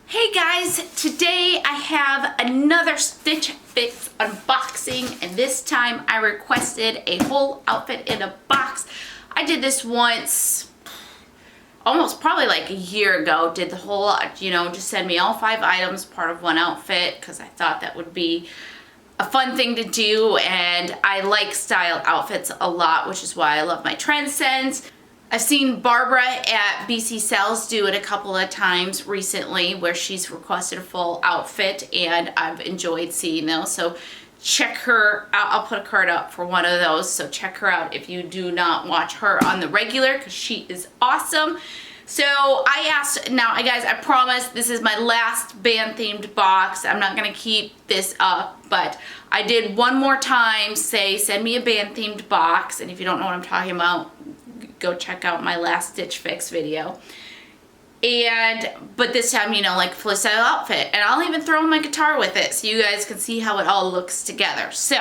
Hey guys, today I have another Stitch Fix unboxing, and this time I requested a whole outfit in a box. I did this once, almost probably like a year ago, did the whole, just send me all 5 items, part of one outfit, because I thought that would be a fun thing to do, and I like style outfits a lot, which is why I love my trend sense. I've seen Barbara at BC Sells do it a couple of times recently where she's requested a full outfit, and I've enjoyed seeing those. So check her out. I'll put a card up for one of those. So check her out if you do not watch her on the regular, because she is awesome. So I asked, now guys, I promise this is my last band themed box. I'm not going to keep this up, but I did one more time say send me a band themed box, and if you don't know what I'm talking about, go check out my last Stitch Fix video. But this time, like fully style outfit, and I'll even throw in my guitar with it so you guys can see how it all looks together. So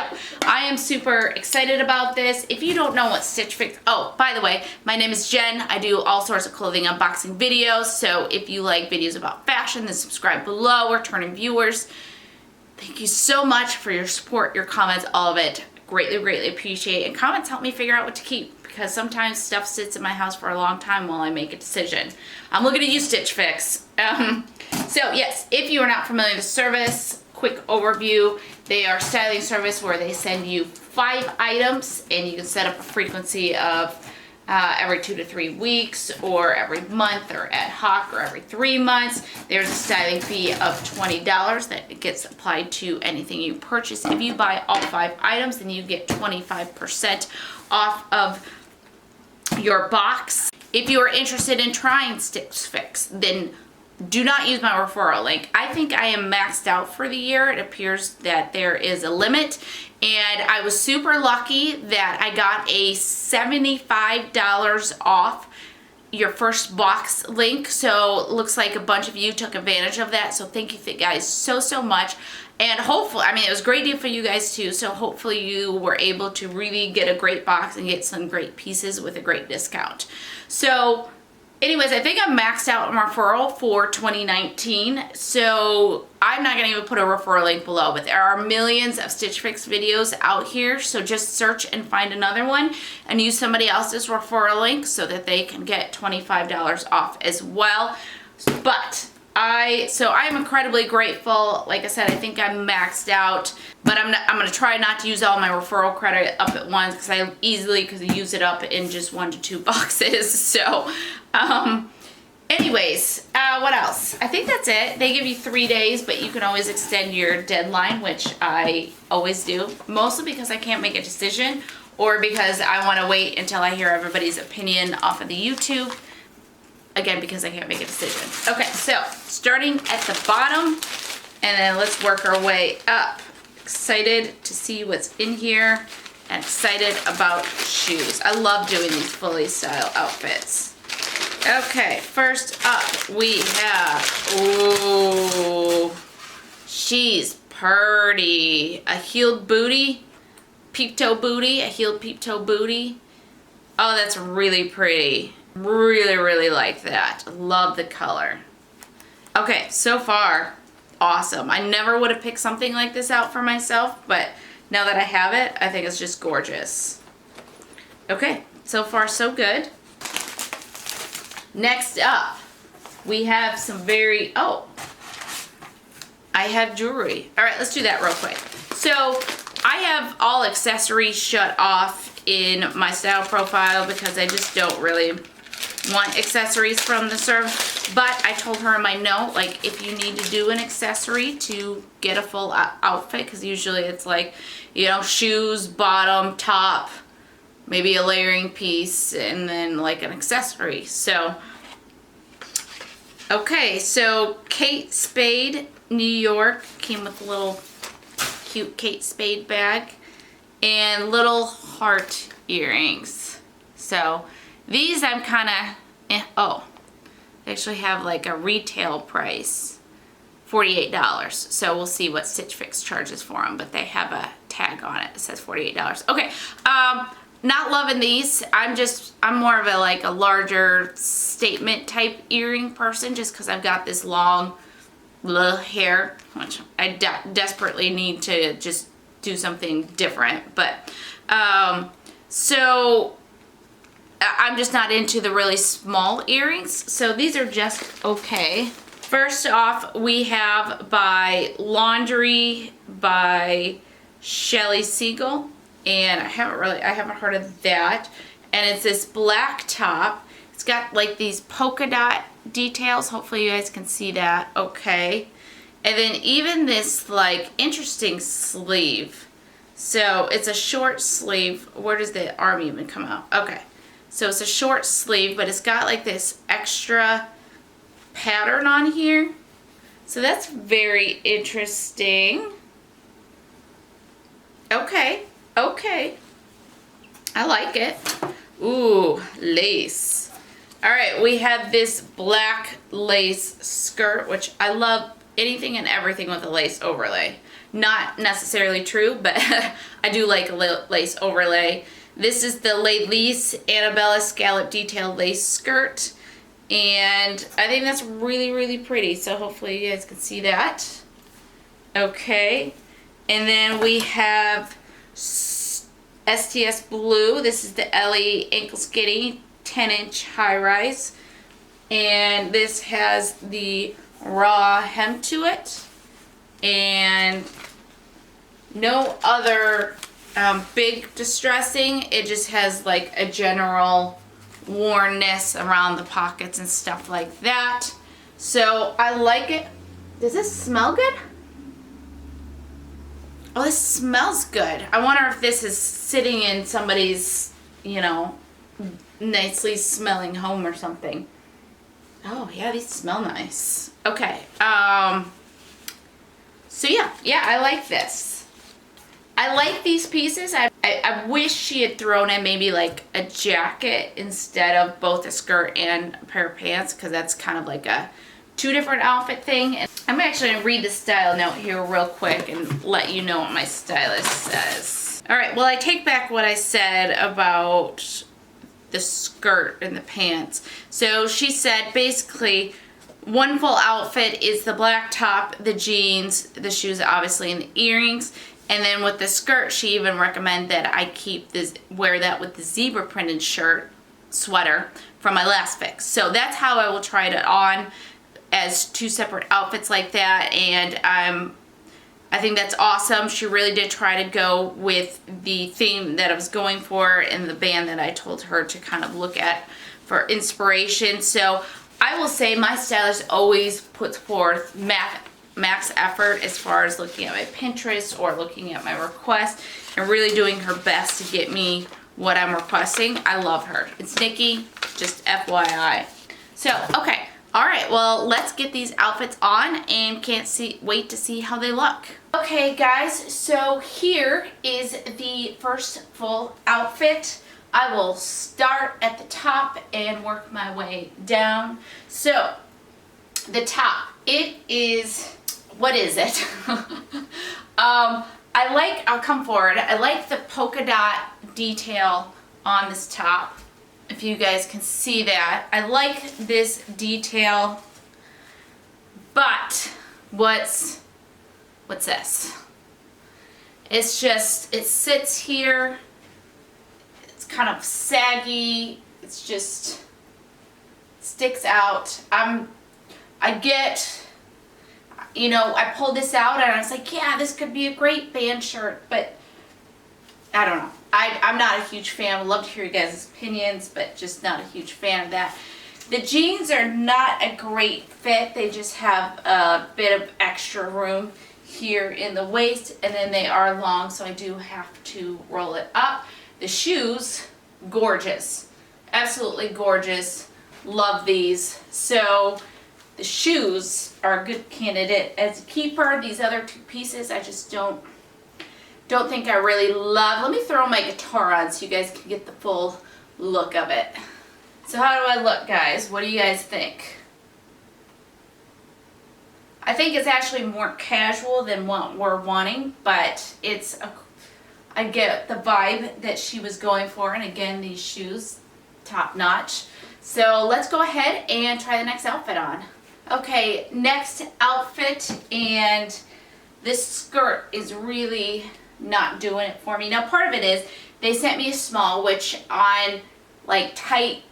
I am super excited about this. If you don't know what Stitch Fix, oh, by the way, my name is Jen. I do all sorts of clothing unboxing videos, so if you like videos about fashion, then subscribe below. We're turning viewers. Thank you so much for your support, your comments, all of it. Greatly appreciate, and comments help me figure out what to keep, because sometimes stuff sits in my house for a long time while I make a decision. I'm looking at you, Stitch Fix. So yes, if you are not familiar with the service, quick overview. They are a styling service where they send you 5 items, and you can set up a frequency of every 2 to 3 weeks, or every month, or ad hoc, or every 3 months. There's a styling fee of $20 that gets applied to anything you purchase. If you buy all 5 items, then you get 25% off of your box. If you are interested in trying Stitch Fix, then do not use my referral link. I think I am maxed out for the year. It appears that there is a limit, and I was super lucky that I got a $75 off your first box link. So it looks like a bunch of you took advantage of that. So thank you guys so much. And hopefully, it was a great deal for you guys too. So hopefully you were able to really get a great box and get some great pieces with a great discount. So anyways, I think I'm maxed out on referral for 2019, so I'm not going to even put a referral link below, but there are millions of Stitch Fix videos out here, so just search and find another one and use somebody else's referral link so that they can get $25 off as well. But I'm incredibly grateful. Like I said, I think I'm maxed out, but I'm going to try not to use all my referral credit up at once, because I easily could use it up in just 1 to 2 boxes. So anyways, what else? I think that's it. They give you 3 days, but you can always extend your deadline, which I always do, mostly because I can't make a decision, or because I want to wait until I hear everybody's opinion off of the YouTube. Again, because I can't make a decision. Okay, so starting at the bottom, and then let's work our way up. Excited to see what's in here, and excited about shoes. I love doing these fully style outfits. Okay, first up we have, ooh, she's pretty. A heeled booty, peep toe booty, a heeled peep toe booty. Oh, that's really pretty. Really like that. Love the color. Okay, so far, awesome. I never would have picked something like this out for myself, but now that I have it, I think it's just gorgeous. Okay, so far so good. Next up, we have some I have jewelry. All right, let's do that real quick. So I have all accessories shut off in my style profile because I just don't really want accessories from the service. But I told her in my note, like, if you need to do an accessory to get a full outfit, because usually it's like, shoes, bottom, top, maybe a layering piece, and then like an accessory. So, okay, so Kate Spade, New York, came with a little cute Kate Spade bag and little heart earrings. So these I'm kind of, they actually have like a retail price, $48. So we'll see what Stitch Fix charges for them, but they have a tag on it that says $48. Okay, not loving these. I'm more of a larger statement type earring person, just because I've got this long little hair, which I desperately need to just do something different. But so I'm just not into the really small earrings, so these are just okay. First off, we have by Laundry by Shelly Siegel, and I haven't heard of that. And it's this black top. It's got like these polka dot details. Hopefully you guys can see that okay. And then even this like interesting sleeve. So it's a short sleeve. Where does the arm even come out? Okay. So it's a short sleeve, but it's got like this extra pattern on here. So that's very interesting. Okay, okay. I like it. Ooh, lace. All right, we have this black lace skirt, which I love anything and everything with a lace overlay. Not necessarily true, but I do like a lace overlay. This is the Lace Annabella Scallop Detail Lace Skirt. And I think that's really, really pretty. So hopefully you guys can see that. Okay. And then we have STS Blue. This is the Ellie Ankle Skinny 10-inch high rise. And this has the raw hem to it. And no other big distressing. It just has like a general wornness around the pockets and stuff like that. So I like it. Does this smell good? Oh, this smells good. I wonder if this is sitting in somebody's, you know, nicely smelling home or something. Oh yeah, these smell nice. Okay. So yeah, I like this. I like these pieces. I wish she had thrown in maybe like a jacket instead of both a skirt and a pair of pants, because that's kind of like a two different outfit thing. And I'm actually going to read the style note here real quick and let you know what my stylist says. All right, well, I take back what I said about the skirt and the pants. So she said basically one full outfit is the black top, the jeans, the shoes obviously, and the earrings. And then with the skirt, she even recommended that I wear that with the zebra printed sweater from my last fix. So that's how I will try it on, as two separate outfits like that. And I think that's awesome. She really did try to go with the theme that I was going for and the band that I told her to kind of look at for inspiration. So I will say my stylist always puts forth max effort as far as looking at my Pinterest or looking at my requests and really doing her best to get me what I'm requesting. I love her. It's Nikki, just FYI. So, okay. All right, well, let's get these outfits on and wait to see how they look. Okay, guys, so here is the first full outfit. I will start at the top and work my way down. So, the top, it is, what is it? I'll come forward. I like the polka dot detail on this top. If you guys can see that. I like this detail, but what's this? It's just, it sits here. It's kind of saggy. It's just sticks out. You know, I pulled this out and I was like, yeah, this could be a great band shirt, but I don't know. I'm not a huge fan. I'd love to hear you guys' opinions, but just not a huge fan of that. The jeans are not a great fit. They just have a bit of extra room here in the waist, and then they are long, so I do have to roll it up. The shoes, gorgeous. Absolutely gorgeous. Love these. So the shoes are a good candidate as a keeper. These other two pieces, I just don't think I really love. Let me throw my guitar on so you guys can get the full look of it. So how do I look, guys? What do you guys think? I think it's actually more casual than what we're wanting, but I get the vibe that she was going for, and again, these shoes, top notch. So let's go ahead and try the next outfit on. Okay, next outfit, and this skirt is really not doing it for me. Now part of it is they sent me a small, which on like tight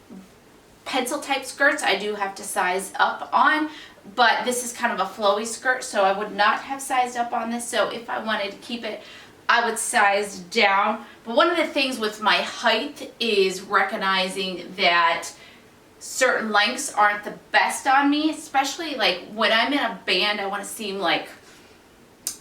pencil type skirts I do have to size up on, but this is kind of a flowy skirt, so I would not have sized up on this. So if I wanted to keep it, I would size down. But one of the things with my height is recognizing that certain lengths aren't the best on me, especially like when I'm in a band. I want to seem like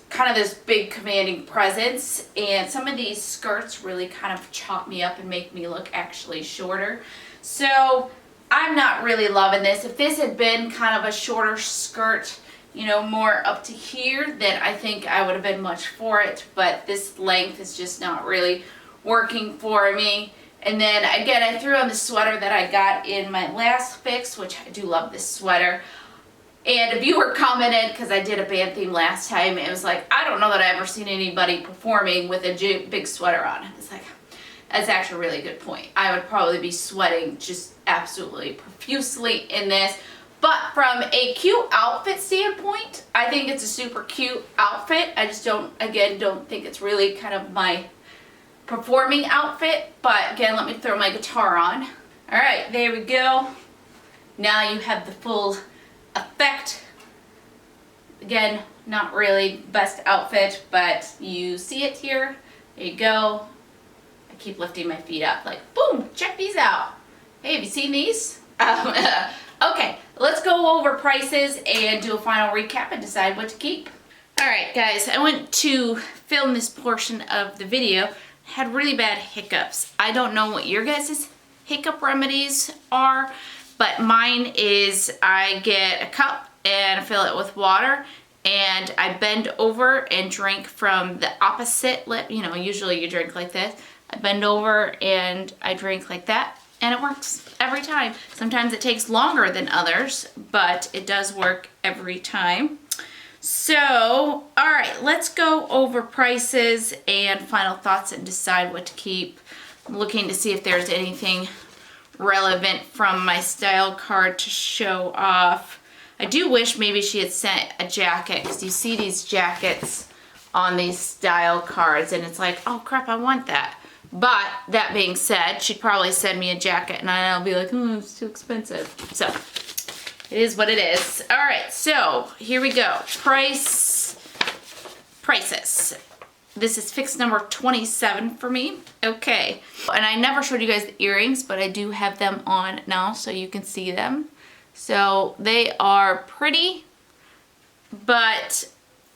kind of this big commanding presence, and some of these skirts really kind of chop me up and make me look actually shorter. So I'm not really loving this. If this had been kind of a shorter skirt, you know, more up to here, then I think I would have been much for it, but this length is just not really working for me. And then again, I threw on the sweater that I got in my last fix, which I do love this sweater. And a viewer commented, because I did a band theme last time, it was like, I don't know that I've ever seen anybody performing with a big sweater on. It's like, that's actually a really good point. I would probably be sweating just absolutely profusely in this. But from a cute outfit standpoint, I think it's a super cute outfit. I just don't think it's really kind of my performing outfit. But again, let me throw my guitar on. All right, there we go. Now you have the full effect. Again, not really best outfit, but you see it here. There you go. I keep lifting my feet up like, boom, check these out. Hey, have you seen these? Okay, let's go over prices and do a final recap and decide what to keep. All right, guys, I went to film this portion of the video, had really bad hiccups. I don't know what your guys' hiccup remedies are, but mine is I get a cup and I fill it with water and I bend over and drink from the opposite lip. You know, usually you drink like this. I bend over and I drink like that, and it works every time. Sometimes it takes longer than others, but it does work every time. So, all right, let's go over prices and final thoughts and decide what to keep. I'm looking to see if there's anything relevant from my style card to show off. I do wish maybe she had sent a jacket, because you see these jackets on these style cards and it's like, oh crap, I want that. But that being said, she'd probably send me a jacket and I'll be like, oh, it's too expensive. So it is what it is. All right, so here we go. Prices. This is fix number 27 for me. Okay. And I never showed you guys the earrings, but I do have them on now so you can see them. So they are pretty, but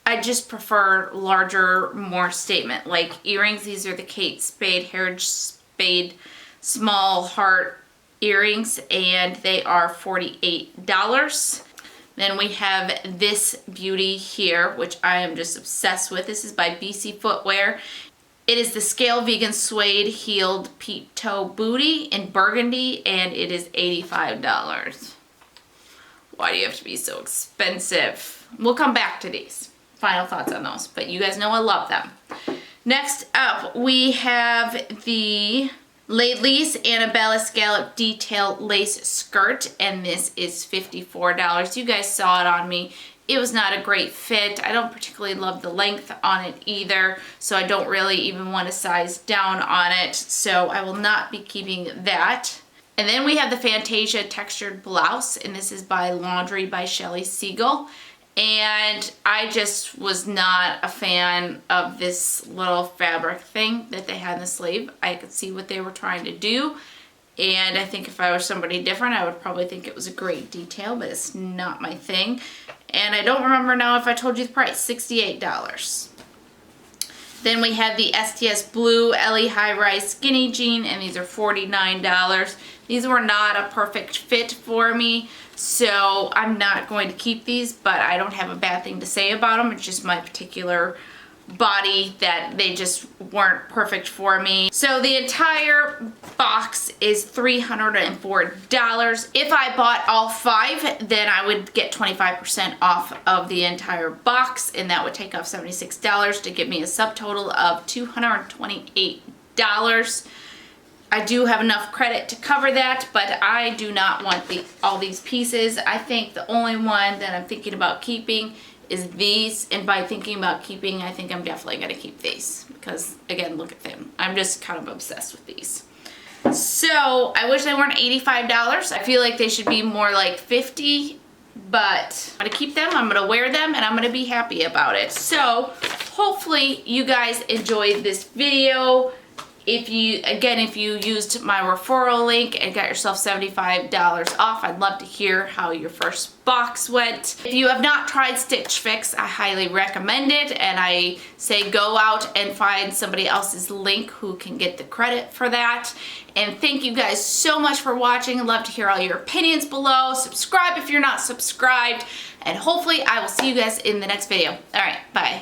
I just prefer larger, more statement like earrings. These are the Kate Spade Heritage Spade small heart earrings, and they are $48. Then we have this beauty here, which I am just obsessed with. This is by BC Footwear. It is the Scale Vegan Suede Heeled Peep Toe Booty in burgundy, and it is $85. Why do you have to be so expensive? We'll come back to these. Final thoughts on those, but you guys know I love them. Next up, we have the Laid Annabella Scallop Detail Lace Skirt, and this is $54. You guys saw it on me. It was not a great fit. I don't particularly love the length on it either, so I don't really even want to size down on it, so I will not be keeping that. And then we have the Fantasia Textured Blouse, and this is by Laundry by Shelly Siegel. And I just was not a fan of this little fabric thing that they had in the sleeve. I could see what they were trying to do. And I think if I was somebody different, I would probably think it was a great detail, but it's not my thing. And I don't remember now if I told you the price, $68. Then we have the STS Blue Ellie High Rise Skinny Jean, and these are $49. These were not a perfect fit for me, so I'm not going to keep these, but I don't have a bad thing to say about them. It's just my particular body that they just weren't perfect for me. So the entire box is $304. If I bought all 5, then I would get 25% off of the entire box, and that would take off $76 to give me a subtotal of $228. I do have enough credit to cover that, but I do not want all these pieces. I think the only one that I'm thinking about keeping is these, and by thinking about keeping, I think I'm definitely going to keep these because, again, look at them. I'm just kind of obsessed with these. So I wish they weren't $85. I feel like they should be more like $50, but I'm gonna keep them, I'm gonna wear them, and I'm gonna be happy about it. So hopefully you guys enjoyed this video. If you used my referral link and got yourself $75 off, I'd love to hear how your first box went. If you have not tried Stitch Fix, I highly recommend it, and I say go out and find somebody else's link who can get the credit for that. And thank you guys so much for watching. I'd love to hear all your opinions below. Subscribe if you're not subscribed, and hopefully I will see you guys in the next video. All right, bye.